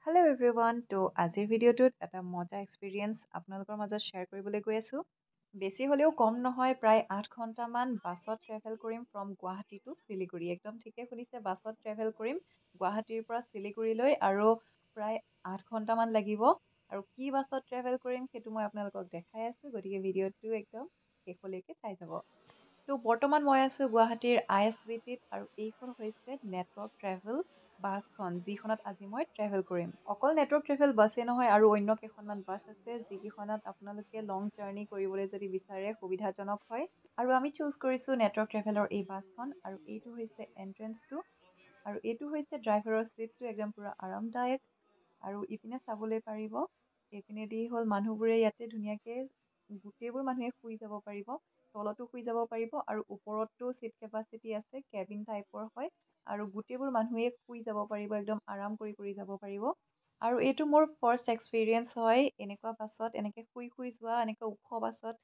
Hello' everyone ত' আজিৰ ভিডিঅ'টোত এটা মজা এক্সপিৰিয়েঞ্চ আপোনালোকৰ মাজত শ্বেয়াৰ কৰিবলৈ গৈ আছোঁ। বেছি হ'লেও কম নহয়, প্ৰায় 8 ঘণ্টামান বাছত ট্ৰেভেল কৰিম ফ্ৰম গুৱাহাটী টু শিলিগুৰি। একদম ঠিকে শুনিছে, বাছত ট্ৰেভেল কৰিম গুৱাহাটীৰ পৰা শিলিগুৰিলৈ আৰু প্ৰায় 8 ঘণ্টামান লাগিব। আৰু কি বাছত ট্ৰেভেল কৰিম সেইটো মই আপোনালোকক দেখাই আছোঁ, গতিকে ভিডিঅ'টো একদম শেষলৈকে চাই যাব। ত' বৰ্তমান মই আছোঁ গুৱাহাটীৰ ISBTত আৰু এইখন হৈছে নেটৱৰ্ক ট্ৰেভেল বাছখন, যিখনত আজি মই ট্ৰেভেল কৰিম। অকল নেটৱৰ্ক ট্ৰেভেল বাছেই নহয়, আৰু অন্য কেইখনমান বাছ আছে যিকেইখনত আপোনালোকে লং জাৰ্ণি কৰিবলৈ যদি বিচাৰে সুবিধাজনক হয়। আৰু আমি চুজ কৰিছোঁ নেটৱৰ্ক ট্ৰেভেলৰ এই বাছখন, আৰু এইটো হৈছে এণ্ট্ৰেঞ্চটো, আৰু এইটো হৈছে ড্ৰাইভাৰৰ ছিটটো, একদম পূৰা আৰামদায়ক। আৰু ইপিনে চাবলৈ পাৰিব, এইপিনেদি হ'ল মানুহবোৰে ইয়াতে ধুনীয়াকৈ গোটেইবোৰ মানুহে শুই যাব পাৰিব। তলতো শুই যাব পাৰিব আৰু ওপৰতো ছিট কেপাচিটি আছে, কেবিন টাইপৰ হয়। আৰু গোটেইবোৰ মানুহে শুই যাব পাৰিব, একদম আৰাম কৰি কৰি যাব পাৰিব। আৰু এইটো মোৰ ফাৰ্ষ্ট এক্সপিৰিয়েঞ্চ হয় এনেকুৱা বাছত, এনেকৈ শুই শুই যোৱা, এনেকৈ ওখ বাছত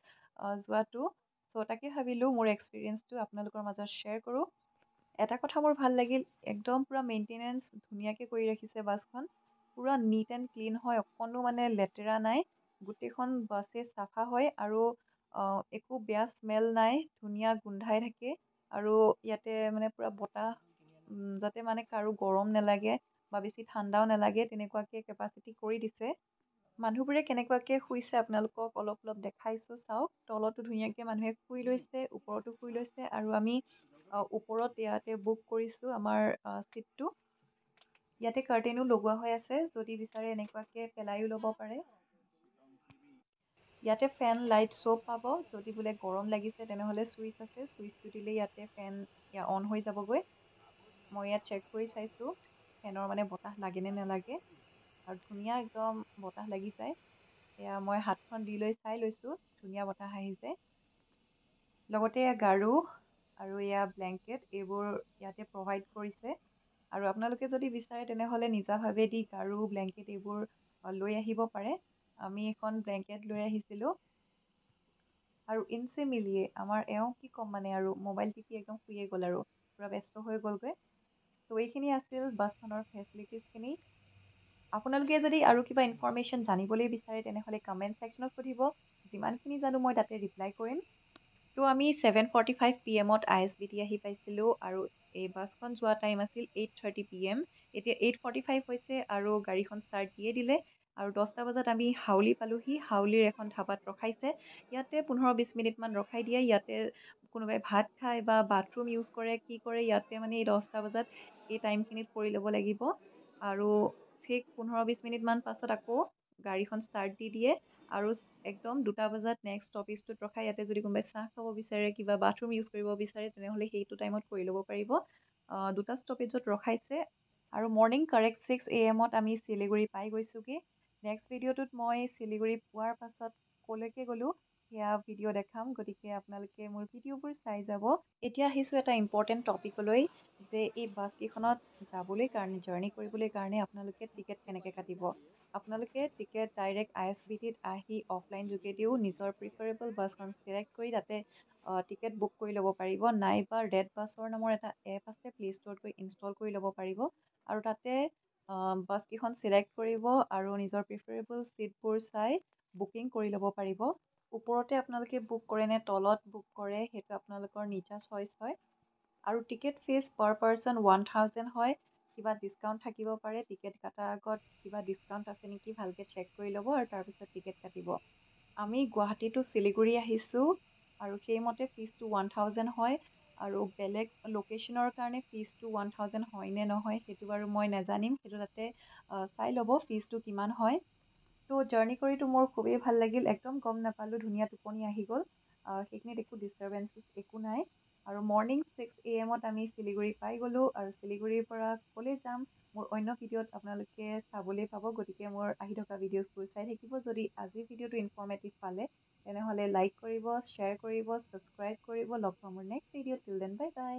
যোৱাটো। চ' তাকে ভাবিলোঁ মোৰ এক্সপিৰিয়েঞ্চটো আপোনালোকৰ মাজত শ্বেয়াৰ কৰোঁ। এটা কথা মোৰ ভাল লাগিল, একদম পূৰা মেইনটেনেঞ্চ ধুনীয়াকৈ কৰি ৰাখিছে বাছখন। পূৰা নিট এণ্ড ক্লিন হয়, অকণো মানে লেতেৰা নাই। গোটেইখন বাছেই চাফা হয় আৰু একো বেয়া স্মেল নাই, ধুনীয়া গোন্ধাই থাকে। আৰু ইয়াতে মানে পূৰা বতাহ, যাতে মানে কাৰো গৰম নালাগে বা বেছি ঠাণ্ডাও নালাগে, তেনেকুৱাকৈ কেপাচিটি কৰি দিছে। মানুহবোৰে কেনেকুৱাকৈ শুইছে আপোনালোকক অলপ অলপ দেখাইছোঁ, চাওক। তলতো ধুনীয়াকৈ মানুহে শুই লৈছে, ওপৰতো শুই লৈছে, আৰু আমি ওপৰত ইয়াতে বুক কৰিছোঁ আমাৰ ছিটটো। ইয়াতে কাৰ্টেইনো লগোৱা হৈ আছে, যদি বিচাৰে এনেকুৱাকৈ পেলাইও ল'ব পাৰে। ইয়াতে ফেন লাইট চব পাব। যদি বোলে গৰম লাগিছে তেনেহ'লে চুইচ আছে, চুইচটো দিলে ইয়াতে ফেন অন হৈ যাবগৈ। মই ইয়াত চেক কৰি চাইছোঁ ফেনৰ মানে বতাহ লাগে নে নালাগে, আৰু ধুনীয়া একদম বতাহ লাগি যায়। এয়া মই হাতখন দি লৈ চাই লৈছোঁ, ধুনীয়া বতাহ আহিছে। লগতে এয়া গাৰু আৰু এয়া ব্লেংকেট, এইবোৰ ইয়াতে প্ৰভাইড কৰিছে। আৰু আপোনালোকে যদি বিচাৰে তেনেহ'লে নিজাভাৱেদি গাৰু ব্লেংকেট এইবোৰ লৈ আহিব পাৰে। আমি এখন ব্লেংকেট লৈ আহিছিলোঁ। আৰু ইনচে মিলিয়ে আমাৰ এওঁ কি ক'ম মানে, আৰু মোবাইল টিপি একদম শুইয়ে গ'ল আৰু পূৰা ব্যস্ত হৈ গ'লগৈ। ত' এইখিনি আছিল বাছখনৰ ফেচিলিটিছখিনি। আপোনালোকে যদি আৰু কিবা ইনফৰমেশ্যন জানিবলৈ বিচাৰে তেনেহ'লে কমেণ্ট ছেকশ্যনত সুধিব। যিমানখিনি জানো মই তাতে ৰিপ্লাই কৰিম। ত' আমি 7:45 PM ISBT আহি পাইছিলোঁ, আৰু এই বাছখন যোৱা টাইম আছিল 8:30 PM। এতিয়া 8:45 হৈছে আৰু গাড়ীখন ষ্টাৰ্ট দিয়ে দিলে। আৰু 10টা বজাত আমি হাউলি পালোহি। হাউলিৰ এখন ধাবাত ৰখাইছে। ইয়াতে 15-20 মিনিটমান ৰখাই দিয়ে। ইয়াতে কোনোবাই ভাত খায় বা বাথৰুম ইউজ কৰে, কি কৰে, ইয়াতে মানে এই 10টা বজাত এই টাইমখিনিত কৰি ল'ব লাগিব। আৰু ঠিক 15-20 মিনিটমান পাছত আকৌ গাড়ীখন ষ্টাৰ্ট দি দিয়ে। আৰু একদম 2টা বজাত নেক্সট ষ্টপেজটোত ৰখাই, ইয়াতে যদি কোনোবাই চাহ খাব বিচাৰে, কিবা বাথৰুম ইউজ কৰিব বিচাৰে তেনেহ'লে সেইটো টাইমত কৰি ল'ব পাৰিব। 2টা ষ্টপেজত ৰখাইছে। আৰু মৰ্ণিং কাৰেক্ট 6 AM আমি শিলিগুৰি পাই গৈছোঁগৈ। নেক্সট ভিডিঅ'টোত মই শিলিগুৰি পোৱাৰ পাছত ক'লৈকে গ'লোঁ সেয়া ভিডিঅ' দেখাম, গতিকে আপোনালোকে মোৰ ভিডিঅ'বোৰ চাই যাব। এতিয়া আহিছোঁ এটা ইম্পৰ্টেণ্ট টপিকলৈ, যে এই বাছকেইখনত যাবলৈ কাৰণে, জাৰ্ণি কৰিবলৈ কাৰণে আপোনালোকে টিকেট কেনেকৈ কাটিব। আপোনালোকে টিকেট ডাইৰেক্ট ISBTত আহি অফলাইন যোগেদিও নিজৰ প্ৰিফাৰেবল বাছখন চিলেক্ট কৰি তাতে টিকেট বুক কৰি ল'ব পাৰিব, নাইবা ৰেড বাছৰ নামৰ এটা এপ আছে, প্লে' ষ্ট'ৰত গৈ ইনষ্টল কৰি ল'ব পাৰিব। আৰু তাতে বাছকেইখন চিলেক্ট কৰিব আৰু নিজৰ প্ৰিফাৰেবল ছিটবোৰ চাই বুকিং কৰি ল'ব পাৰিব। ওপৰতে আপোনালোকে বুক কৰে নে তলত বুক কৰে সেইটো আপোনালোকৰ নিজা চইচ হয়। আৰু টিকেট ফিজ পাৰ পাৰ্চন 1000 হয়। কিবা ডিছকাউণ্ট থাকিব পাৰে, টিকেট কটাৰ আগত কিবা ডিছকাউণ্ট আছে নেকি ভালকৈ চেক কৰি ল'ব আৰু তাৰপিছত টিকেট কাটিব। আমি গুৱাহাটী টু শিলিগুৰি আহিছোঁ, আৰু সেইমতে ফিজটো 1000 হয়। আৰু বেলেগ লোকেশ্যনৰ কাৰণে ফিজটো 1000 হয় নে নহয় সেইটো বাৰু মই নাজানিম, সেইটো তাতে চাই ল'ব ফিজটো কিমান হয়। ত' জাৰ্ণি কৰিতো মোৰ খুবেই ভাল লাগিল, একদম গম নাপালোঁ, ধুনীয়া টোপনি আহি গ'ল। সেইখিনিত একো ডিষ্টাৰ্বেঞ্চেছ একো নাই। আৰু মৰ্ণিং 6 AM আমি শিলিগুৰি পাই গ'লোঁ, আৰু শিলিগুৰিৰ পৰা ক'লৈ যাম মোৰ অন্য ভিডিঅ'ত আপোনালোকে চাবলৈ পাব, গতিকে মোৰ আহি থকা ভিডিঅ'ছবোৰ চাই থাকিব। যদি আজিৰ ভিডিঅ'টো ইনফৰ্মেটিভ পালে তেনেহ'লে লাইক কৰিব, শ্বেয়াৰ কৰিব, ছাবস্ক্ৰাইব কৰিব। লগ পাম মোৰ নেক্সট ভিডিঅ'ত। Till then bye bye.